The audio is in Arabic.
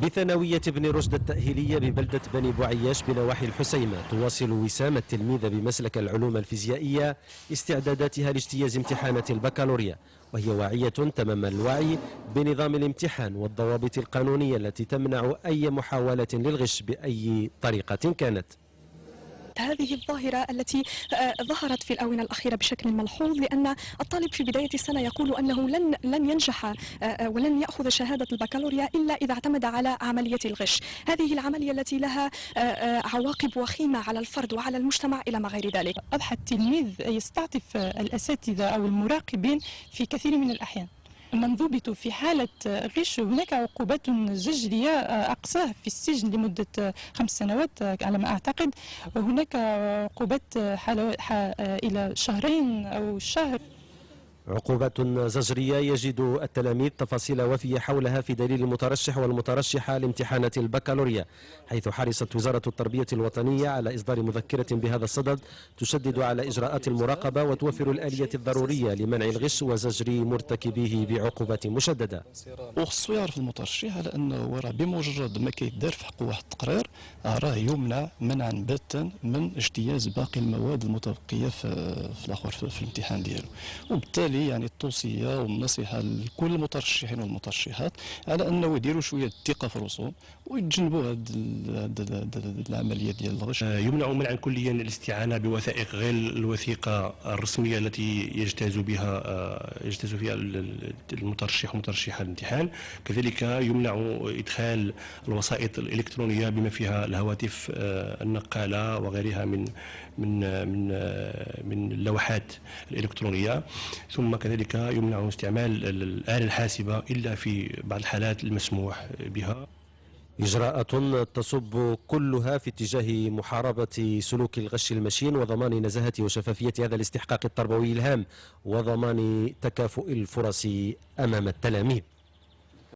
بثانوية بن رشد التأهيلية ببلدة بني بوعياش بنواحي الحسيمة تواصل وسام التلميذة بمسلك العلوم الفيزيائية استعداداتها لاجتياز امتحانات البكالوريا، وهي واعية تمام الوعي بنظام الامتحان والضوابط القانونية التي تمنع أي محاولة للغش بأي طريقة كانت. هذه الظاهرة التي ظهرت في الآونة الأخيرة بشكل ملحوظ، لأن الطالب في بداية السنة يقول أنه لن ينجح ولن يأخذ شهادة البكالوريا إلا إذا اعتمد على عملية الغش. هذه العملية التي لها عواقب وخيمة على الفرد وعلى المجتمع إلى ما غير ذلك. أضحى التلميذ يستعطف الأساتذة أو المراقبين في كثير من الأحيان. من ضبطوا في حالة غش هناك عقوبات زجرية أقصاه في السجن لمدة 5 سنوات على ما أعتقد، وهناك عقوبات إلى 2 شهر أو شهر. عقوبات زجرية يجد التلاميذ تفاصيل وفية حولها في دليل المترشح والمترشحة لامتحانات البكالوريا، حيث حرصت وزارة التربية الوطنية على إصدار مذكرة بهذا الصدد تشدد على إجراءات المراقبة وتوفر الآلية الضرورية لمنع الغش وزجر مرتكبيه بعقوبات مشددة. وخصو يعرف المترشح على أنه راه بمجرد ما كيدار في حقه واحد التقرير راه يمنع منعا باتا من اجتياز باقي المواد المتبقية في الآخر في الامتحان ديالو، وبالتالي يعني التوصية والنصيحة لكل المترشحين والمترشحات على أنه يديروا شوية الثقة في الرسوم ويتجنبوا هذه العملية ديال الغش. يمنع منعا كليا الاستعانة بوثائق غير الوثيقة الرسمية التي يجتاز فيها المترشح ومترشحة الامتحان. كذلك يمنع إدخال الوسائط الإلكترونية بما فيها الهواتف النقالة وغيرها من اللوحات الإلكترونية. ثم كذلك يمنع استعمال الآلة الحاسبة إلا في بعض الحالات المسموح بها. إجراءات تصب كلها في اتجاه محاربة سلوك الغش المشين وضمان نزاهة وشفافية هذا الاستحقاق التربوي الهام وضمان تكافؤ الفرص أمام التلاميذ.